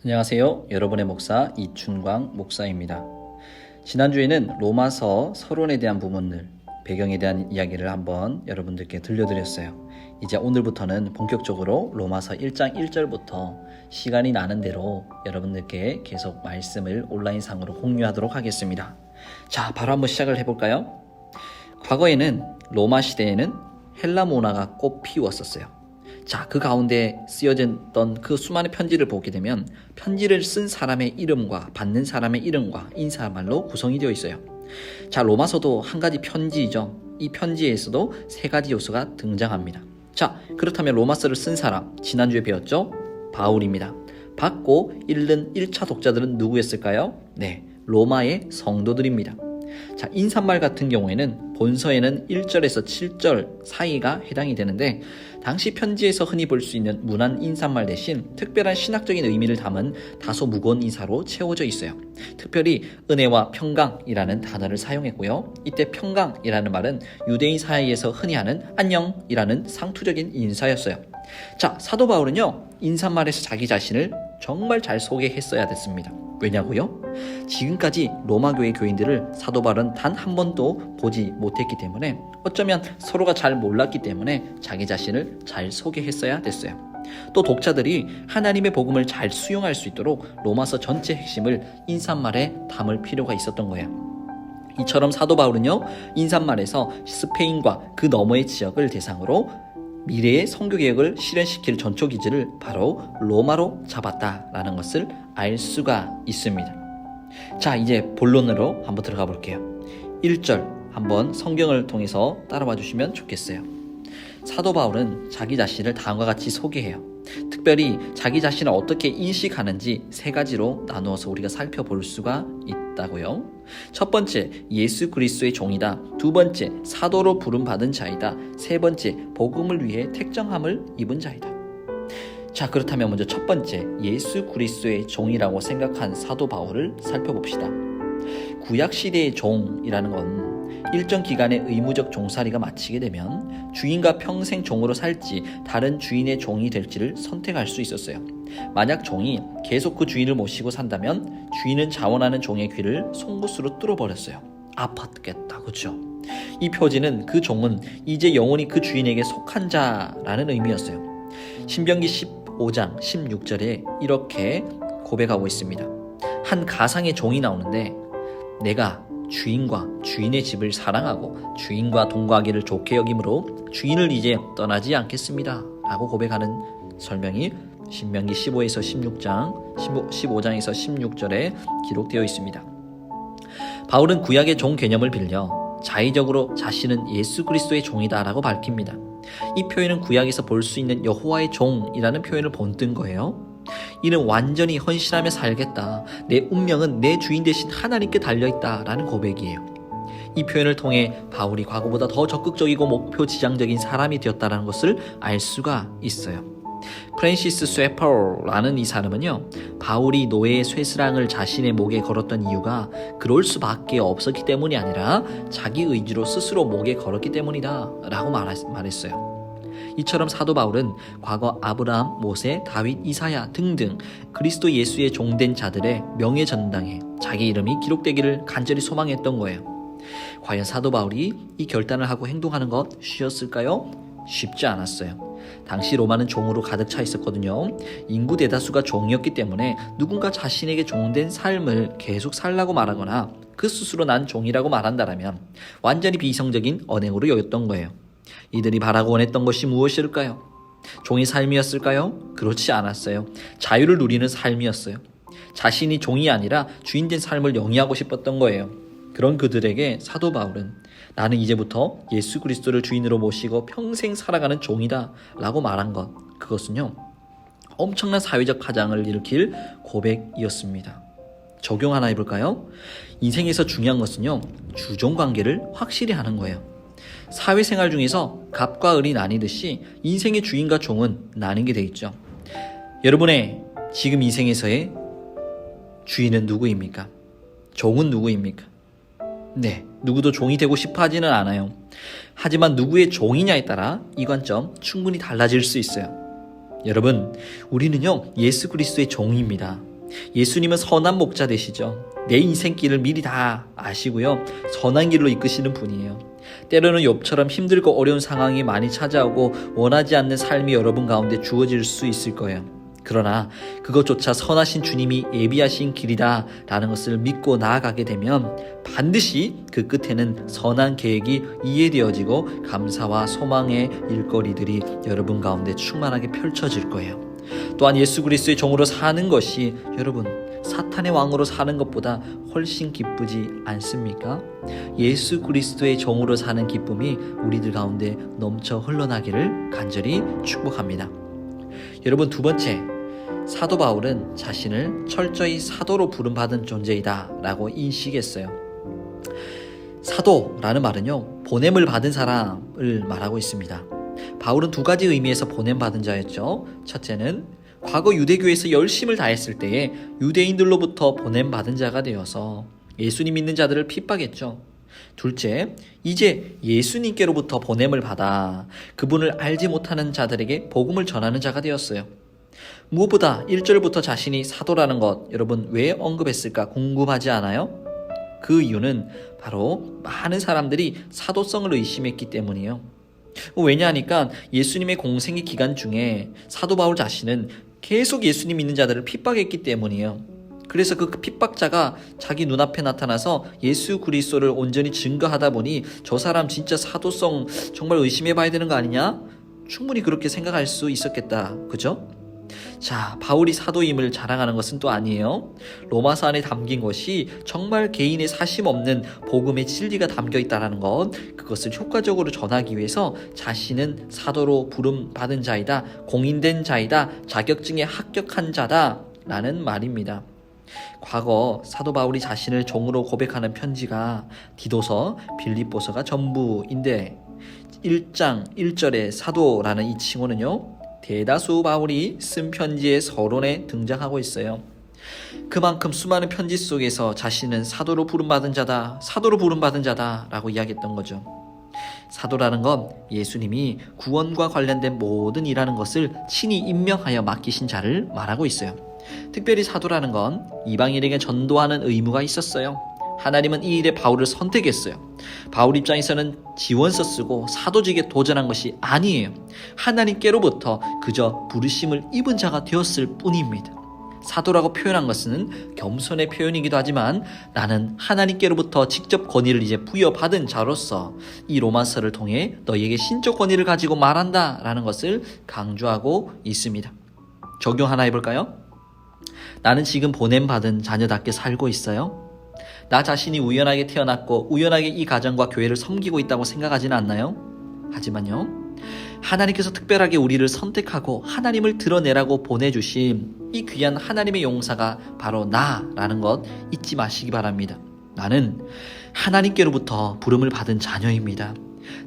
안녕하세요. 여러분의 목사 이춘광 목사입니다. 지난주에는 로마서 서론에 대한 부분들, 배경에 대한 이야기를 한번 여러분들께 들려드렸어요. 이제 오늘부터는 본격적으로 로마서 1장 1절부터 시간이 나는 대로 여러분들께 계속 말씀을 온라인상으로 공유하도록 하겠습니다. 자, 바로 한번 시작을 해볼까요? 과거에는 로마 시대에는 헬라 문화가 꽃 피웠었어요. 자, 그 가운데 쓰여졌던 그 수많은 편지를 보게 되면 편지를 쓴 사람의 이름과 받는 사람의 이름과 인사말로 구성이 되어 있어요. 자, 로마서도 한 가지 편지이죠. 이 편지에서도 세 가지 요소가 등장합니다. 자, 그렇다면 로마서를 쓴 사람, 지난주에 배웠죠? 바울입니다. 받고 읽는 1차 독자들은 누구였을까요? 네, 로마의 성도들입니다. 자, 인사말 같은 경우에는 본서에는 1절에서 7절 사이가 해당이 되는데, 당시 편지에서 흔히 볼 수 있는 문안 인사말 대신 특별한 신학적인 의미를 담은 다소 무거운 인사로 채워져 있어요. 특별히 은혜와 평강이라는 단어를 사용했고요. 이때 평강이라는 말은 유대인 사이에서 흔히 하는 안녕이라는 상투적인 인사였어요. 자, 사도 바울은요, 인사말에서 자기 자신을 정말 잘 소개했어야 됐습니다. 왜냐고요? 지금까지 로마 교회 교인들을 사도 바울은 단 한 번도 보지 못했기 때문에, 어쩌면 서로가 잘 몰랐기 때문에 자기 자신을 잘 소개했어야 됐어요. 또 독자들이 하나님의 복음을 잘 수용할 수 있도록 로마서 전체 핵심을 인사말에 담을 필요가 있었던 거예요. 이처럼 사도 바울은요, 인사말에서 스페인과 그 너머의 지역을 대상으로 미래의 선교개혁을 실현시킬 전초기지를 바로 로마로 잡았다라는 것을 알 수가 있습니다. 자, 이제 본론으로 한번 들어가 볼게요. 1절 한번 성경을 통해서 따라와 주시면 좋겠어요. 사도 바울은 자기 자신을 다음과 같이 소개해요. 특별히 자기 자신을 어떻게 인식하는지 세 가지로 나누어서 우리가 살펴볼 수가 있다고요. 첫 번째, 예수 그리스도의 종이다. 두 번째, 사도로 부름받은 자이다. 세 번째, 복음을 위해 택정함을 입은 자이다. 자, 그렇다면 먼저 첫 번째, 예수 그리스도의 종이라고 생각한 사도 바울을 살펴봅시다. 구약시대의 종이라는 건 일정 기간의 의무적 종살이가 마치게 되면 주인과 평생 종으로 살지 다른 주인의 종이 될지를 선택할 수 있었어요. 만약 종이 계속 그 주인을 모시고 산다면 주인은 자원하는 종의 귀를 송곳으로 뚫어버렸어요. 아팠겠다, 그렇죠? 이 표지는 그 종은 이제 영원히 그 주인에게 속한 자라는 의미였어요. 신명기 15장 16절에 이렇게 고백하고 있습니다. 한 가상의 종이 나오는데, 내가 주인과 주인의 집을 사랑하고 주인과 동거하기를 좋게 여기므로 주인을 이제 떠나지 않겠습니다 라고 고백하는 설명이 신명기 15장에서 16절에 기록되어 있습니다. 바울은 구약의 종 개념을 빌려 자의적으로 자신은 예수 그리스도의 종이다 라고 밝힙니다. 이 표현은 구약에서 볼 수 있는 여호와의 종이라는 표현을 본뜬 거예요. 이는 완전히 헌신하며 살겠다, 내 운명은 내 주인 대신 하나님께 달려있다 라는 고백이에요. 이 표현을 통해 바울이 과거보다 더 적극적이고 목표 지향적인 사람이 되었다는 것을 알 수가 있어요. 프랜시스 쇠퍼라는 이 사람은요, 바울이 노예의 쇠스랑을 자신의 목에 걸었던 이유가 그럴 수밖에 없었기 때문이 아니라 자기 의지로 스스로 목에 걸었기 때문이다 라고 말했어요. 이처럼 사도 바울은 과거 아브라함, 모세, 다윗, 이사야 등등 그리스도 예수의 종된 자들의 명예전당에 자기 이름이 기록되기를 간절히 소망했던 거예요. 과연 사도 바울이 이 결단을 하고 행동하는 것 쉬웠을까요? 쉽지 않았어요. 당시 로마는 종으로 가득 차 있었거든요. 인구 대다수가 종이었기 때문에 누군가 자신에게 종된 삶을 계속 살라고 말하거나 그 스스로 난 종이라고 말한다면 완전히 비이성적인 언행으로 여겼던 거예요. 이들이 바라고 원했던 것이 무엇일까요? 종의 삶이었을까요? 그렇지 않았어요. 자유를 누리는 삶이었어요. 자신이 종이 아니라 주인된 삶을 영위하고 싶었던 거예요. 그런 그들에게 사도 바울은 나는 이제부터 예수 그리스도를 주인으로 모시고 평생 살아가는 종이다 라고 말한 것, 그것은요, 엄청난 사회적 파장을 일으킬 고백이었습니다. 적용 하나 해볼까요? 인생에서 중요한 것은요, 주종관계를 확실히 하는 거예요. 사회생활 중에서 갑과 을이 나뉘듯이 인생의 주인과 종은 나뉜 게 돼 있죠. 여러분의 지금 인생에서의 주인은 누구입니까? 종은 누구입니까? 네, 누구도 종이 되고 싶어 하지는 않아요. 하지만 누구의 종이냐에 따라 이 관점 충분히 달라질 수 있어요. 여러분, 우리는요, 예수 그리스도의 종입니다. 예수님은 선한 목자 되시죠. 내 인생길을 미리 다 아시고요. 선한 길로 이끄시는 분이에요. 때로는 욥처럼 힘들고 어려운 상황이 많이 찾아오고 원하지 않는 삶이 여러분 가운데 주어질 수 있을 거예요. 그러나 그것조차 선하신 주님이 예비하신 길이다 라는 것을 믿고 나아가게 되면 반드시 그 끝에는 선한 계획이 이해되어지고 감사와 소망의 일거리들이 여러분 가운데 충만하게 펼쳐질 거예요. 또한 예수 그리스도의 종으로 사는 것이 여러분 사탄의 왕으로 사는 것보다 훨씬 기쁘지 않습니까? 예수 그리스도의 종으로 사는 기쁨이 우리들 가운데 넘쳐 흘러나기를 간절히 축복합니다. 여러분, 두 번째, 사도 바울은 자신을 철저히 사도로 부름받은 존재이다 라고 인식했어요. 사도라는 말은요, 보냄을 받은 사람을 말하고 있습니다. 바울은 두 가지 의미에서 보냄받은 자였죠. 첫째는 과거 유대교에서 열심을 다했을 때에 유대인들로부터 보냄받은 자가 되어서 예수님 믿는 자들을 핍박했죠. 둘째, 이제 예수님께로부터 보냄을 받아 그분을 알지 못하는 자들에게 복음을 전하는 자가 되었어요. 무엇보다 1절부터 자신이 사도라는 것, 여러분 왜 언급했을까 궁금하지 않아요? 그 이유는 바로 많은 사람들이 사도성을 의심했기 때문이에요. 왜냐하니까 예수님의 공생의 기간 중에 사도 바울 자신은 계속 예수님 믿는 자들을 핍박했기 때문이에요. 그래서 그 핍박자가 자기 눈앞에 나타나서 예수 그리스도를 온전히 증거하다 보니 저 사람 진짜 사도성 정말 의심해봐야 되는 거 아니냐? 충분히 그렇게 생각할 수 있었겠다. 그죠? 자, 바울이 사도임을 자랑하는 것은 또 아니에요. 로마서 안에 담긴 것이 정말 개인의 사심 없는 복음의 진리가 담겨 있다는 것, 그것을 효과적으로 전하기 위해서 자신은 사도로 부름받은 자이다, 공인된 자이다, 자격증에 합격한 자다 라는 말입니다. 과거 사도 바울이 자신을 종으로 고백하는 편지가 디도서, 빌립보서가 전부인데 1장 1절의 사도라는 이 칭호는요, 대다수 바울이 쓴 편지의 서론에 등장하고 있어요. 그만큼 수많은 편지 속에서 자신은 사도로 부름받은 자다, 사도로 부름받은 자다 라고 이야기했던 거죠. 사도라는 건 예수님이 구원과 관련된 모든 일하는 것을 친히 임명하여 맡기신 자를 말하고 있어요. 특별히 사도라는 건 이방인에게 전도하는 의무가 있었어요. 하나님은 이 일에 바울을 선택했어요. 바울 입장에서는 지원서 쓰고 사도직에 도전한 것이 아니에요. 하나님께로부터 그저 부르심을 입은 자가 되었을 뿐입니다. 사도라고 표현한 것은 겸손의 표현이기도 하지만 나는 하나님께로부터 직접 권위를 이제 부여받은 자로서 이 로마서를 통해 너희에게 신적 권위를 가지고 말한다 라는 것을 강조하고 있습니다. 적용 하나 해볼까요? 나는 지금 보냄받은 자녀답게 살고 있어요? 나 자신이 우연하게 태어났고 우연하게 이 가정과 교회를 섬기고 있다고 생각하지는 않나요? 하지만요, 하나님께서 특별하게 우리를 선택하고 하나님을 드러내라고 보내주신 이 귀한 하나님의 용사가 바로 나라는 것 잊지 마시기 바랍니다. 나는 하나님께로부터 부름을 받은 자녀입니다.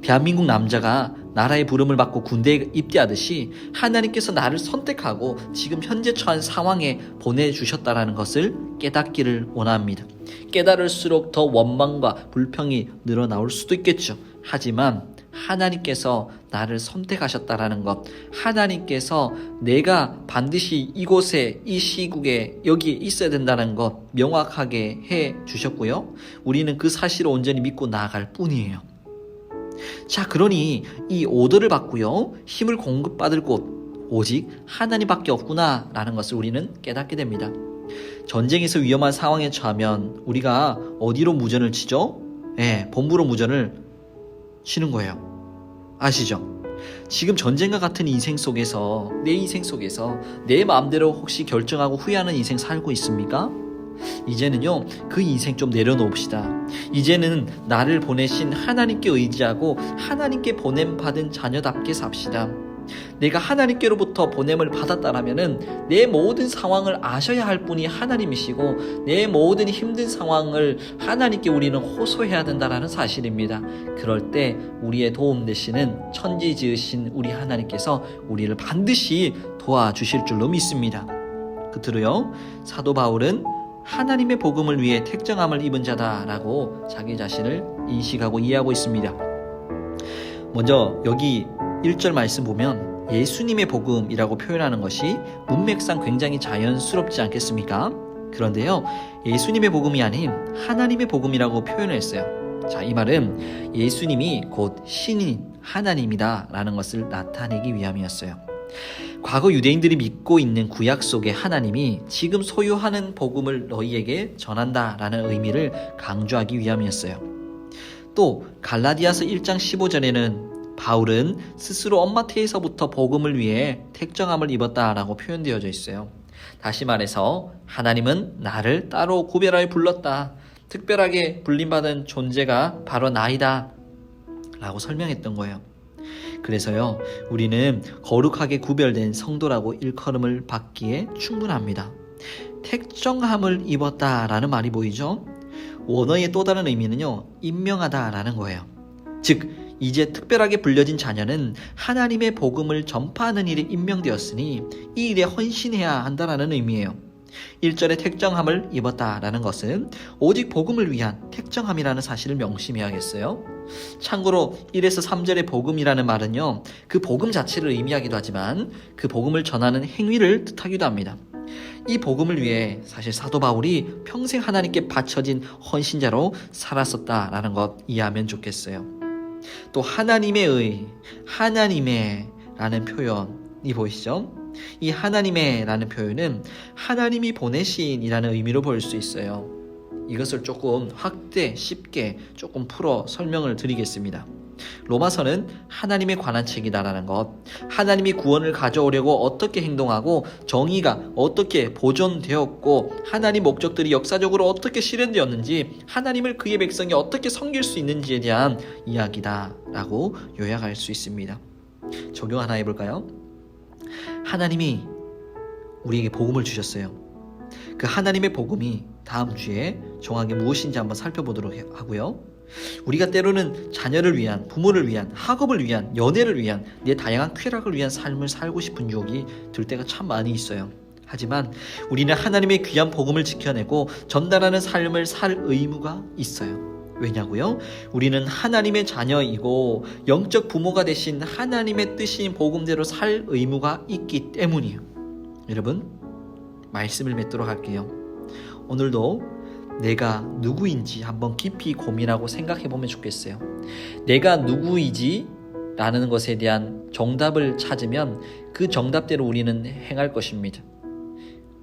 대한민국 남자가 나라의 부름을 받고 군대에 입대하듯이 하나님께서 나를 선택하고 지금 현재 처한 상황에 보내주셨다는 것을 깨닫기를 원합니다. 깨달을수록 더 원망과 불평이 늘어나올 수도 있겠죠. 하지만 하나님께서 나를 선택하셨다라는 것, 하나님께서 내가 반드시 이곳에 이 시국에 여기에 있어야 된다는 것 명확하게 해 주셨고요. 우리는 그 사실을 온전히 믿고 나아갈 뿐이에요. 자, 그러니 이 오더를 받고요, 힘을 공급받을 곳 오직 하나님밖에 없구나 라는 것을 우리는 깨닫게 됩니다. 전쟁에서 위험한 상황에 처하면 우리가 어디로 무전을 치죠? 본부로 무전을 치는 거예요. 아시죠? 지금 전쟁과 같은 인생 속에서, 내 인생 속에서 내 마음대로 혹시 결정하고 후회하는 인생 살고 있습니까? 이제는요, 그 인생 좀 내려놓읍시다. 이제는 나를 보내신 하나님께 의지하고 하나님께 보냄받은 자녀답게 삽시다. 내가 하나님께로부터 보냄을 받았다라면은 내 모든 상황을 아셔야 할 분이 하나님이시고 내 모든 힘든 상황을 하나님께 우리는 호소해야 된다라는 사실입니다. 그럴 때 우리의 도움 되시는 천지 지으신 우리 하나님께서 우리를 반드시 도와주실 줄로 믿습니다. 끝으로요, 사도 바울은 하나님의 복음을 위해 택정함을 입은 자다라고 자기 자신을 인식하고 이해하고 있습니다. 먼저 여기 1절 말씀 보면 예수님의 복음이라고 표현하는 것이 문맥상 굉장히 자연스럽지 않겠습니까? 그런데요, 예수님의 복음이 아닌 하나님의 복음이라고 표현했어요. 자, 이 말은 예수님이 곧 신인 하나님이다 라는 것을 나타내기 위함이었어요. 과거 유대인들이 믿고 있는 구약 속의 하나님이 지금 소유하는 복음을 너희에게 전한다 라는 의미를 강조하기 위함이었어요. 또 갈라디아서 1장 15절에는 바울은 스스로 엄마 태에서부터 복음을 위해 택정함을 입었다라고 표현되어져 있어요. 다시 말해서 하나님은 나를 따로 구별하여 불렀다. 특별하게 불림받은 존재가 바로 나이다 라고 설명했던 거예요. 그래서요, 우리는 거룩하게 구별된 성도라고 일컬음을 받기에 충분합니다. 택정함을 입었다라는 말이 보이죠? 원어의 또 다른 의미는요, 임명하다라는 거예요. 즉, 이제 특별하게 불려진 자녀는 하나님의 복음을 전파하는 일에 임명되었으니 이 일에 헌신해야 한다라는 의미예요. 1절에 택정함을 입었다라는 것은 오직 복음을 위한 택정함이라는 사실을 명심해야겠어요. 참고로 1에서 3절의 복음이라는 말은요, 그 복음 자체를 의미하기도 하지만 그 복음을 전하는 행위를 뜻하기도 합니다. 이 복음을 위해 사실 사도 바울이 평생 하나님께 바쳐진 헌신자로 살았었다라는 것 이해하면 좋겠어요. 또 하나님의 라는 표현이 보이시죠? 이 하나님의 라는 표현은 하나님이 보내신이라는 의미로 볼 수 있어요. 이것을 조금 쉽게 조금 풀어 설명을 드리겠습니다. 로마서는 하나님에 관한 책이다라는 것, 하나님이 구원을 가져오려고 어떻게 행동하고 정의가 어떻게 보존되었고 하나님 목적들이 역사적으로 어떻게 실현되었는지 하나님을 그의 백성이 어떻게 섬길 수 있는지에 대한 이야기다라고 요약할 수 있습니다. 적용 하나 해볼까요? 하나님이 우리에게 복음을 주셨어요. 그 하나님의 복음이 다음 주에 정확하게 무엇인지 한번 살펴보도록 하고요. 우리가 때로는 자녀를 위한, 부모를 위한, 학업을 위한, 연애를 위한, 내 다양한 쾌락을 위한 삶을 살고 싶은 유혹이 들 때가 참 많이 있어요. 하지만 우리는 하나님의 귀한 복음을 지켜내고 전달하는 삶을 살 의무가 있어요. 왜냐고요? 우리는 하나님의 자녀이고 영적 부모가 되신 하나님의 뜻인 복음대로 살 의무가 있기 때문이에요. 여러분, 말씀을 맺도록 할게요. 오늘도 내가 누구인지 한번 깊이 고민하고 생각해 보면 좋겠어요. 내가 누구이지? 라는 것에 대한 정답을 찾으면 그 정답대로 우리는 행할 것입니다.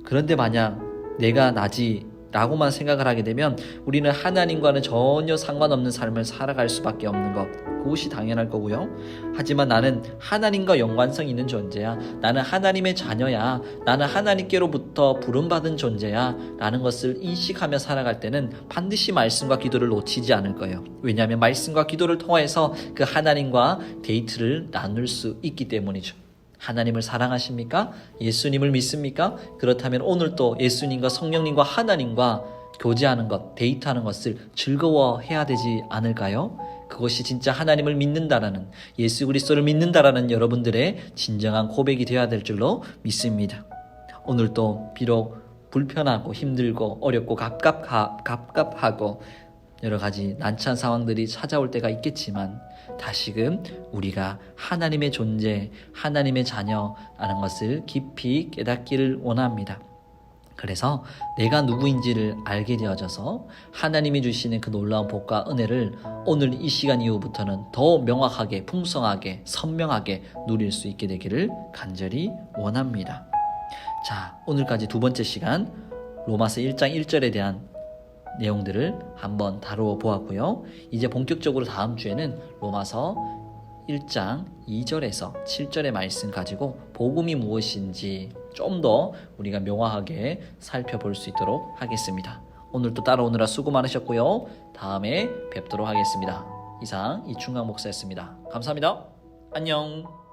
그런데 만약 내가 나지 라고만 생각을 하게 되면 우리는 하나님과는 전혀 상관없는 삶을 살아갈 수밖에 없는 것, 그것이 당연할 거고요. 하지만 나는 하나님과 연관성 있는 존재야, 나는 하나님의 자녀야, 나는 하나님께로부터 부름받은 존재야 라는 것을 인식하며 살아갈 때는 반드시 말씀과 기도를 놓치지 않을 거예요. 왜냐하면 말씀과 기도를 통해서 그 하나님과 데이트를 나눌 수 있기 때문이죠. 하나님을 사랑하십니까? 예수님을 믿습니까? 그렇다면 오늘 또 예수님과 성령님과 하나님과 교제하는 것, 데이트하는 것을 즐거워해야 되지 않을까요? 그것이 진짜 하나님을 믿는다라는, 예수 그리스도를 믿는다라는 여러분들의 진정한 고백이 되어야 될 줄로 믿습니다. 오늘도 비록 불편하고 힘들고 어렵고 갑갑하고 여러 가지 난처한 상황들이 찾아올 때가 있겠지만 다시금 우리가 하나님의 존재, 하나님의 자녀라는 것을 깊이 깨닫기를 원합니다. 그래서 내가 누구인지를 알게 되어져서 하나님이 주시는 그 놀라운 복과 은혜를 오늘 이 시간 이후부터는 더 명확하게, 풍성하게, 선명하게 누릴 수 있게 되기를 간절히 원합니다. 자, 오늘까지 두 번째 시간 로마서 1장 1절에 대한 내용들을 한번 다루어 보았고요. 이제 본격적으로 다음 주에는 로마서 1장 2절에서 7절의 말씀 가지고 복음이 무엇인지 좀 더 우리가 명확하게 살펴볼 수 있도록 하겠습니다. 오늘도 따라오느라 수고 많으셨고요. 다음에 뵙도록 하겠습니다. 이상 이충강 목사였습니다. 감사합니다. 안녕.